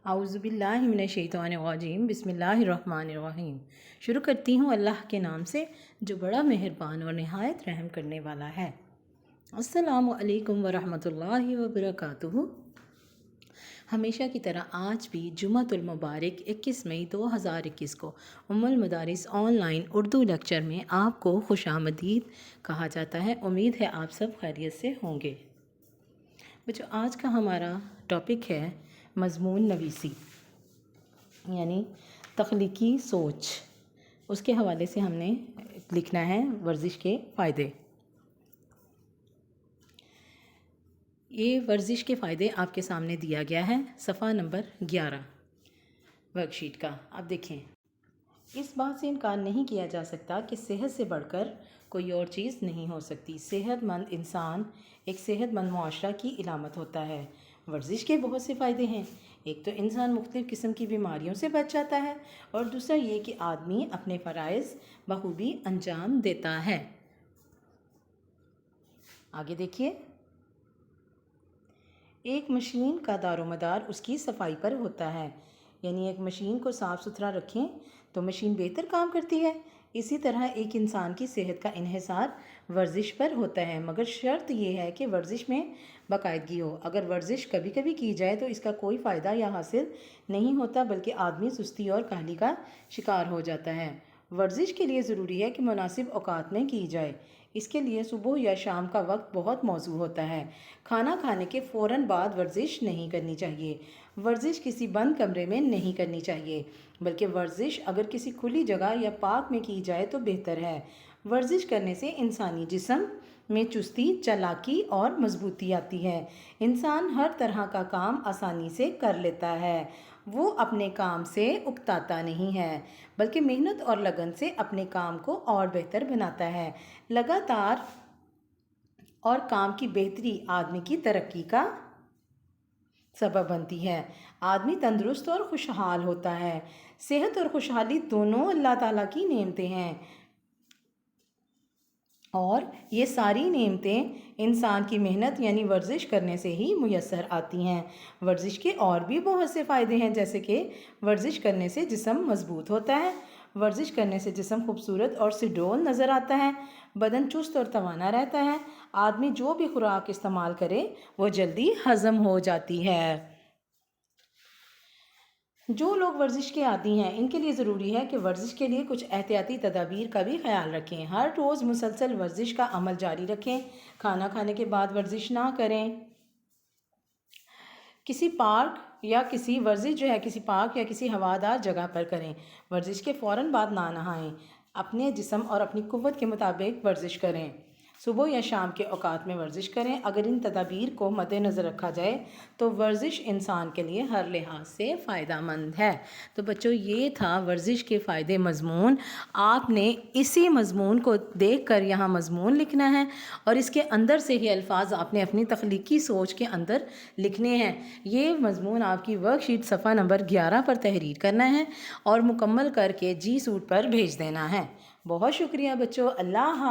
اعوذ باللہ من الشیطان الرجیم بسم اللہ الرحمن الرحیم۔ شروع کرتی ہوں اللہ کے نام سے جو بڑا مہربان اور نہایت رحم کرنے والا ہے۔ السلام علیکم ورحمۃ اللہ وبرکاتہ۔ ہمیشہ کی طرح آج بھی جمعۃ المبارک 21 مئی 2021 کو ام المدارس آن لائن اردو لیکچر میں آپ کو خوش آمدید کہا جاتا ہے۔ امید ہے آپ سب خیریت سے ہوں گے۔ بچوں، آج کا ہمارا ٹاپک ہے مضمون نویسی، یعنی تخلیقی سوچ۔ اس کے حوالے سے ہم نے لکھنا ہے ورزش کے فائدے۔ یہ ورزش کے فائدے آپ کے سامنے دیا گیا ہے، صفحہ نمبر 11 ورک شیٹ کا۔ آپ دیکھیں، اس بات سے انکار نہیں کیا جا سکتا کہ صحت سے بڑھ کر کوئی اور چیز نہیں ہو سکتی۔ صحت مند انسان ایک صحت مند معاشرہ کی علامت ہوتا ہے۔ ورزش کے بہت سے فائدے ہیں۔ ایک تو انسان مختلف قسم کی بیماریوں سے بچ جاتا ہے، اور دوسرا یہ کہ آدمی اپنے فرائض بخوبی انجام دیتا ہے۔ آگے دیکھیے، ایک مشین کا دار و مدار اس کی صفائی پر ہوتا ہے، یعنی ایک مشین کو صاف ستھرا رکھیں تو مشین بہتر کام کرتی ہے۔ اسی طرح ایک انسان کی صحت کا انحصار ورزش پر ہوتا ہے، مگر شرط یہ ہے کہ ورزش میں باقاعدگی ہو۔ اگر ورزش کبھی کبھی کی جائے تو اس کا کوئی فائدہ یا حاصل نہیں ہوتا، بلکہ آدمی سستی اور کاہلی کا شکار ہو جاتا ہے۔ ورزش کے لیے ضروری ہے کہ مناسب اوقات میں کی جائے۔ اس کے لیے صبح یا شام کا وقت بہت موزوں ہوتا ہے۔ کھانا کھانے کے فوراً بعد ورزش نہیں کرنی چاہیے۔ ورزش کسی بند کمرے میں نہیں کرنی چاہیے، بلکہ ورزش اگر کسی کھلی جگہ یا پارک میں کی جائے تو بہتر ہے۔ ورزش کرنے سے انسانی جسم میں چستی، چالاکی اور مضبوطی آتی ہے۔ انسان ہر طرح کا کام آسانی سے کر لیتا ہے۔ وہ اپنے کام سے اکتاتا نہیں ہے، بلکہ محنت اور لگن سے اپنے کام کو اور بہتر بناتا ہے۔ لگاتار اور کام کی بہتری آدمی کی ترقی کا سبب بنتی ہے۔ آدمی تندرست اور خوشحال ہوتا ہے۔ صحت اور خوشحالی دونوں اللہ تعالیٰ کی نعمتیں ہیں، اور یہ ساری نعمتیں انسان کی محنت یعنی ورزش کرنے سے ہی میسر آتی ہیں۔ ورزش کے اور بھی بہت سے فائدے ہیں، جیسے کہ ورزش کرنے سے جسم مضبوط ہوتا ہے، ورزش کرنے سے جسم خوبصورت اور سڈول نظر آتا ہے، بدن چست اور توانا رہتا ہے، آدمی جو بھی خوراک استعمال کرے وہ جلدی ہضم ہو جاتی ہے۔ جو لوگ ورزش کے عادی ہیں ان کے لیے ضروری ہے کہ ورزش کے لیے کچھ احتیاطی تدابیر کا بھی خیال رکھیں۔ ہر روز مسلسل ورزش کا عمل جاری رکھیں۔ کھانا کھانے کے بعد ورزش نہ کریں۔ کسی پارک یا کسی پارک یا کسی ہوادار جگہ پر کریں۔ ورزش کے فوراً بعد نہ نہائیں۔ اپنے جسم اور اپنی قوت کے مطابق ورزش کریں۔ صبح یا شام کے اوقات میں ورزش کریں۔ اگر ان تدابیر کو مد نظر رکھا جائے تو ورزش انسان کے لیے ہر لحاظ سے فائدہ مند ہے۔ تو بچوں، یہ تھا ورزش کے فائدے مضمون۔ آپ نے اسی مضمون کو دیکھ کر یہاں مضمون لکھنا ہے، اور اس کے اندر سے ہی الفاظ آپ نے اپنی تخلیقی سوچ کے اندر لکھنے ہیں۔ یہ مضمون آپ کی ورک شیٹ صفحہ نمبر 11 پر تحریر کرنا ہے اور مکمل کر کے جی سوٹ پر بھیج دینا ہے۔ بہت شکریہ بچوں، اللہ حافظ۔